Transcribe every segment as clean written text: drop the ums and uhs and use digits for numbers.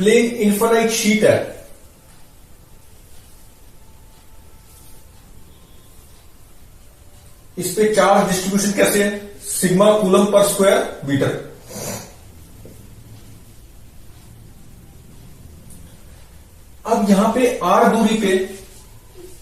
Plane infinite sheet है, इस पे चार्ज डिस्ट्रीब्यूशन कैसे है, sigma coulomb per square metre. अब यहां पे आर दूरी पे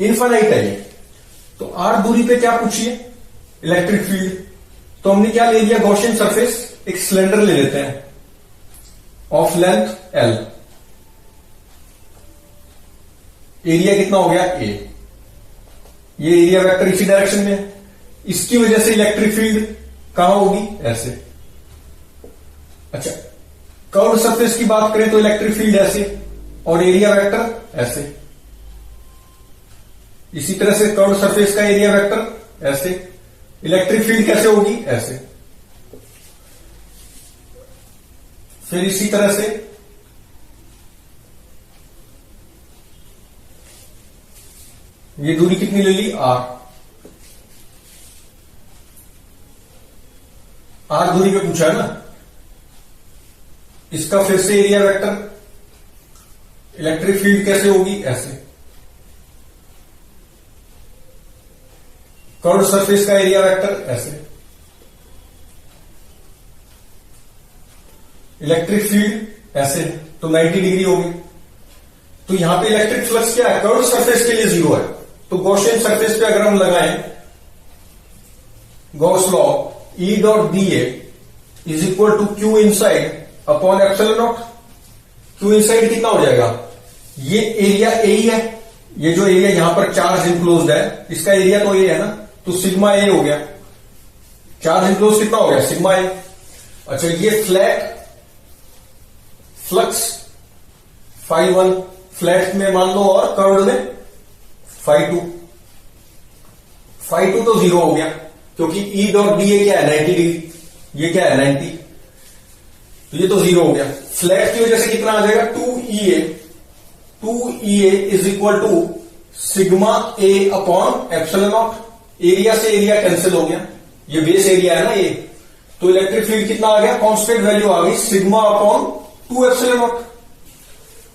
इनफाइनाइट है ये, तो आर दूरी पे क्या पूछिए, इलेक्ट्रिक फील्ड। तो हमने क्या ले लिया, गॉसियन सरफेस, एक सिलेंडर ले लेते हैं ऑफ लेंथ एल, एरिया कितना हो गया ए, ये एरिया वेक्टर इसी डायरेक्शन में है, इसकी वजह से इलेक्ट्रिक फील्ड कहां होगी, ऐसे। अच्छा, कर्व्ड सरफेस की बात करें तो इलेक्ट्रिक फील्ड ऐसे और एरिया वेक्टर ऐसे, इसी तरह से कर्व्ड सरफेस का एरिया वेक्टर ऐसे, इलेक्ट्रिक फील्ड कैसे होगी, ऐसे। फिर इसी तरह से ये दूरी कितनी ले ली, आर दूरी पे पूछा है ना, इसका फिर से एरिया वेक्टर, इलेक्ट्रिक फील्ड कैसे होगी, ऐसे। कर्व्ड सरफेस का एरिया वेक्टर ऐसे, इलेक्ट्रिक फील्ड ऐसे, तो 90 डिग्री होगी। तो यहां पे इलेक्ट्रिक फ्लक्स क्या है, कर्व्ड सरफेस के लिए 0 है, तो गॉसियन सरफेस पे अगर हम लगाएं Gauss law, E dot D A is equal to Q inside upon epsilon naught. Q inside कितना हो जाएगा, ये एरिया ए ही है, ये जो एरिया यहां पर चार्ज इंक्लोज्ड है, इसका एरिया तो ए है ना, तो सिग्मा ए हो गया, चार्ज इंक्लोज कितना हो गया, सिग्मा ए। अच्छा, ये फ्लैट फ्लक्स φ1 फ्लैट में मान लो और कर्व्ड में φ2, φ2 तो 0 हो गया क्योंकि E डॉट डी ए क्या है, 90 डिग्री, ये क्या है 90, तो ये तो 0 हो गया। फ्लैट की वजह से कितना आ जाएगा, 2EA is equal to sigma A upon epsilon naught. Area से एरिया कैंसिल हो गया, ये बेस एरिया है ना ये, तो इलेक्ट्रिक फील्ड कितना आ गया, कांस्टेंट वैल्यू आ गई, सिग्मा अपॉन 2 एप्सिलॉन नॉट।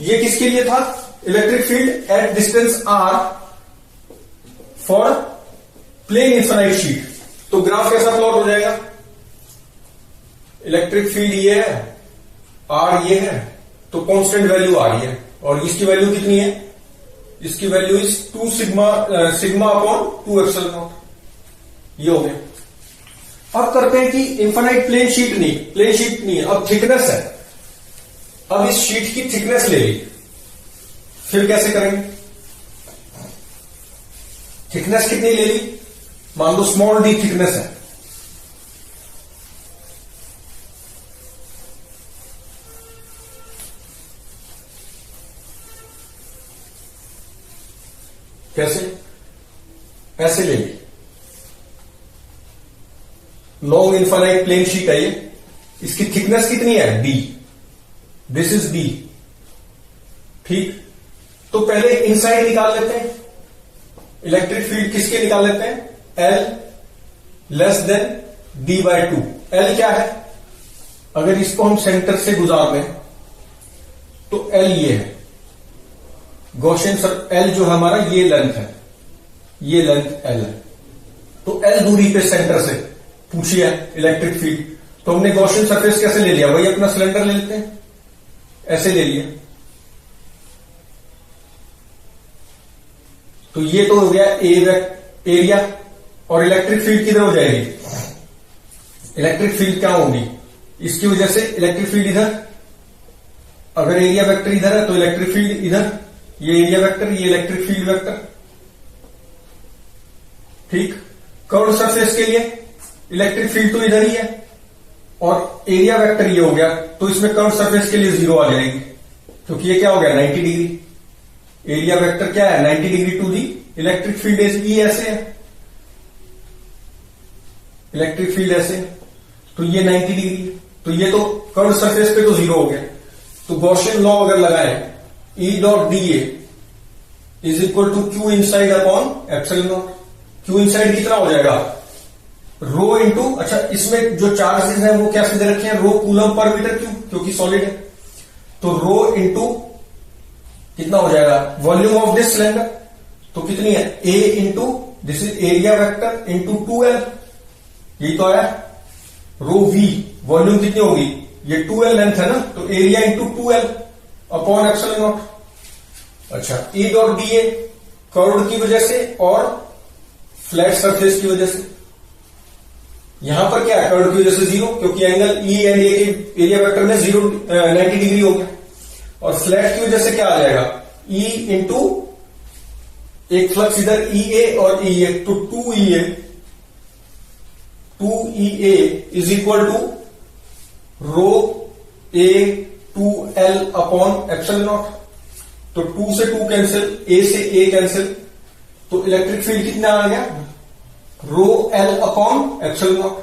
ये किसके लिए था, electric field at distance r for plane infinite sheet. तो ग्राफ कैसा प्लॉट हो जाएगा, इलेक्ट्रिक फील्ड ये है, r ये है, तो कांस्टेंट वैल्यू आ रही है, और इसकी वैल्यू कितनी है, इसकी value is 2 sigma upon 2 epsilon naught. ये हो गया। अब करते हैं कि इनफाइनाइट प्लेन शीट नहीं है, अब थिकनेस है। अब इस शीट की थिकनेस ले ली, फिर कैसे करेंगे, थिकनेस कितनी ले ली, मान लो स्मॉल डी थिकनेस है, कैसे, ऐसे ले ली, लॉन्ग इनफाइनाइट प्लेन शीट है ये, इसकी थिकनेस कितनी है, डी, दिस इज डी, ठीक। तो पहले इनसाइड निकाल लेते हैं, इलेक्ट्रिक फील्ड किसके निकाल लेते हैं, L less than D by 2। L क्या है, अगर इसको हम सेंटर से गुजार दें तो L ये है, गॉसियन L जो हमारा ये लेंथ है, ये लेंथ L है, तो L दूरी पे सेंटर से पूछिए इलेक्ट्रिक फील्ड। तो हमने गॉसियन सरफेस कैसे ले लिया, वही अपना सिलेंडर ले लेते हैं, ऐसे ले लिया, तो ये तो हो गया एरिया, और इलेक्ट्रिक फील्ड किधर हो जाएगी, इलेक्ट्रिक फील्ड क्या होगी, इसकी वजह से इलेक्ट्रिक फील्ड इधर, अगर एरिया वेक्टर इधर है तो इलेक्ट्रिक फील्ड इधर, ये एरिया वेक्टर, ये इलेक्ट्रिक फील्ड वेक्टर, ठीक। कर्व्ड सरफेस के लिए इलेक्ट्रिक फील्ड तो इधर ही है और एरिया वेक्टर ये हो गया, तो इसमें कर्व्ड सरफेस के लिए 0 आ जाएगी क्योंकि ये क्या हो गया 90 डिग्री, एरिया वेक्टर क्या है 90 degree to the electric field E, ऐसे है इलेक्ट्रिक फील्ड ऐसे, तो ये 90 डिग्री, तो ये तो कर्व्ड सरफेस पे तो 0 हो गया। तो गॉसियन लॉ अगर लगाए, E dot D A is equal to Q inside upon epsilon naught. Q inside कितना हो जाएगा, रो इंटू, अच्छा इसमें जो चार्जेस हैं वो क्या सीधे रखे हैं, रो कूलम पर मीटर क्यूब, क्योंकि सॉलिड है, तो रो इंटू कितना हो जाएगा, वॉल्यूम ऑफ दिस सिलेंडर, तो कितनी है, A into this is area vector into 2L, यही तो है। रो वी वॉल्यूम कितनी होगी, ये 2L लेंथ है ना, तो area into 2L upon epsilon naught. अच्छा, E dot D A curve की वजह से और फ्लैट सरफेस की वजह से, यहां पर क्या है, कर्व की वजह से 0, क्योंकि एंगल ई एंड ए के एरिया वेक्टर में 90 डिग्री हो गया, और फ्लैट की वजह से क्या आ जाएगा, ई इंटू एक फ्लक्स इधर ई ए और ई ए, तो 2EA is equal to rho A 2L upon epsilon naught. तो 2 से 2 कैंसिल, ए से ए कैंसिल, तो इलेक्ट्रिक फील्ड कितना आ गया, rho L upon epsilon naught.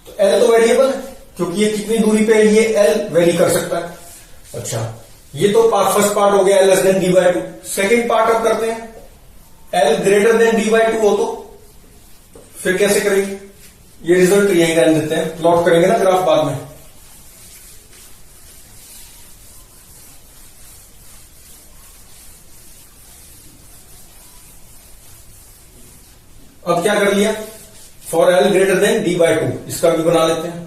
तो L तो वेरिएबल है, क्योंकि ये कितनी दूरी पे है, ये L वेरी कर सकता है। अच्छा, ये तो फर्स्ट पार्ट हो गया, less than d/2। Second part अब करते हैं, L ग्रेटर देन d/2 हो तो फिर कैसे करेंगे, ये रिजल्ट यही रहने देते हैं, प्लॉट करेंगे ना ग्राफ बाद में। अब क्या कर लिया, for L greater than d/2, इसका भी बना लेते हैं।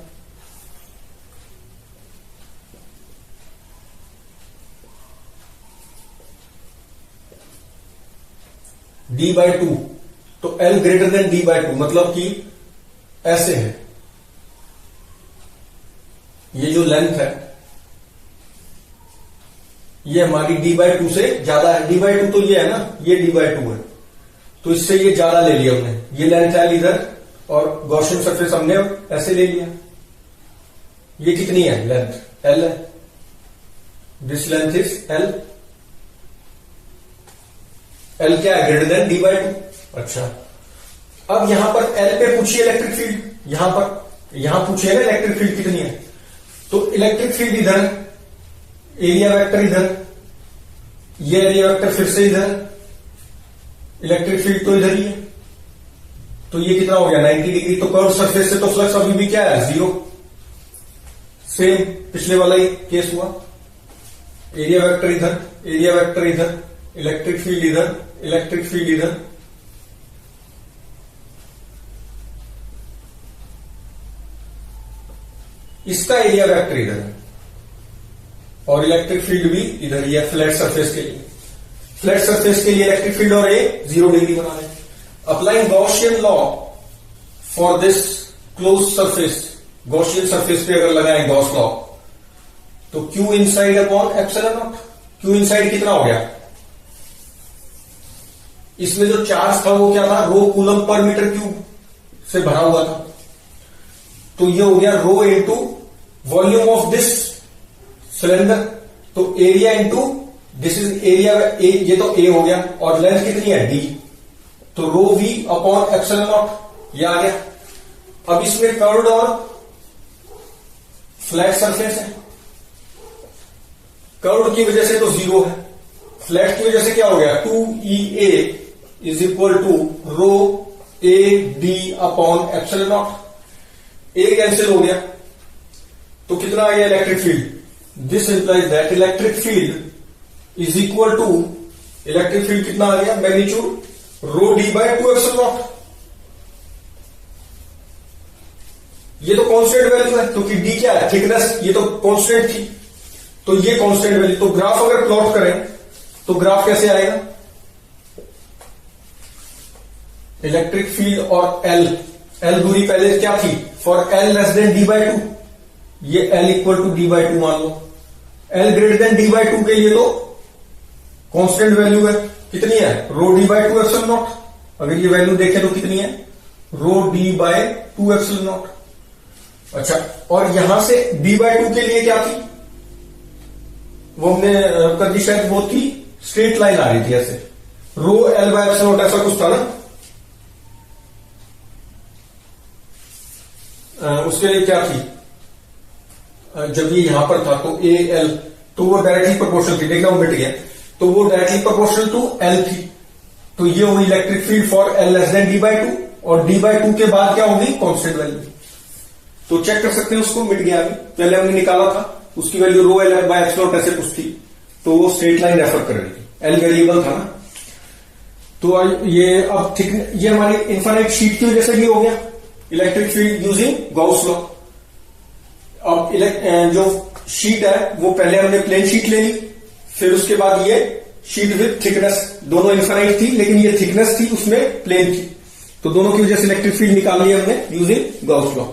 d/2, तो L ग्रेटर देन d/2 मतलब कि ऐसे है, ये जो लेंथ है ये हमारी d/2 से ज्यादा है, d/2 तो ये है ना, ये d/2 है, तो इससे ये ज्यादा ले लिया हमने, ये लेंथ है इधर, और गॉसियन सरफेस हमने ऐसे ले लिया। ये कितनी है लेंथ, L है, this length is L। L क्या है, ग्रेटर देन d/2। अच्छा, अब यहां पर L पे पूछिए इलेक्ट्रिक फील्ड, यहां पूछिए ना इलेक्ट्रिक फील्ड कितनी है, तो इलेक्ट्रिक फील्ड इधर, एरिया वेक्टर इधर, ये एरिया वेक्टर फिर से इधर, इलेक्ट्रिक फील्ड तो इधर ही है, तो ये कितना हो गया 90 डिग्री। तो कर्व सरफेस से तो फ्लक्स अभी भी क्या है, 0, सेम पिछले वाला ही केस हुआ। एरिया वेक्टर इधर, एरिया वेक्टर इधर, इलेक्ट्रिक फील्ड इधर, इलेक्ट्रिक फील्ड इधर, इसका एरिया वेक्टर इधर है, और इलेक्ट्रिक फील्ड भी इधर ही है फ्लैट सरफेस के लिए। फ्लैट सरफेस के लिए इलेक्ट्रिक फील्ड और ए 0 डिग्री बना लें। Applying Gaussian law for this close surface, Gaussian surface पे अगर लगाएं गॉस लॉ, तो Q inside upon epsilon not. Q inside कितना हो गया, इसमें जो चार्ज था वो क्या था, rho coulomb per metre cube से भरा हुआ था, तो ये हो गया rho into volume of this cylinder, तो area into this is area, ये तो ए हो गया, और लेंथ कितनी है d, तो रो वी अपॉन एप्सिलॉन नॉट, ये आ गया। अब इसमें कर्व्ड और फ्लैट सरफेस है, कर्व्ड की वजह से तो 0 है, फ्लैट की वजह से क्या हो गया, 2EA is equal to rho A D upon epsilon naught. A cancel हो गया, तो कितना आ गया electric field, this implies that electric field is equal to, electric field कितना आ गया, magnitude rho D by 2 epsilon naught. ये तो कांस्टेंट वैल्यू है, क्योंकि डी क्या है, थिकनेस, ये तो कांस्टेंट थी, तो ये कांस्टेंट वैल्यू। तो ग्राफ अगर प्लॉट करें तो ग्राफ कैसे आएगा, इलेक्ट्रिक फील्ड और एल दूरी पहले क्या थी, for L less than d/2, ये एल इक्वल टू d/2 मान लो। एल ग्रेटर देन d/2 के लिए तो कांस्टेंट वैल्यू है, कितनी है, रो d/2 एप्सिलॉन नॉट। अगर ये वैल्यू देखें तो कितनी है, रो d/2 एप्सिलॉन नॉट। अच्छा, और यहां से d/2 के लिए क्या थी, वो हमने कर दी शायद, वो थी स्ट्रेट लाइन आ रही थी ऐसे, रो L/एप्सिलॉन नॉट ऐसा कुछ था ना, उसके लिए क्या थी, जब ये यहां पर था तो AL, तो वो डायरेक्टली प्रोपोर्शनल थी, देखना वो मिट गया, तो वो डायरेक्टली प्रोपोर्शनल टू L थी, तो ये होगी electric field for L less then d/2, और d/2 के बाद क्या होगी, कांस्टेंट वैल्यू। तो चेक कर सकते हैं उसको, मिट गया अभी, पहले हमने निकाला था उसकी value rho L by epsilon ऐसे कुछ थी, तो वो स्ट्रेट लाइन रेफर कर रही थी, एल वेरिएबल था ना। तो ये अब ठीक, ये हमारी इन्फाइनाइट शीट की वजह से भी हो गया, electric field using Gauss law. अब जो शीट है वो पहले हमने प्लेन शीट ले ली, फिर उसके बाद ये शीट विथ थिकनेस, दोनों इन्फाइनाइट थी लेकिन ये थिकनेस थी उसमें प्लेन थी, तो दोनों की वजह से इलेक्ट्रिक फील्ड निकाल लिया हमने यूजिंग गॉस लॉ।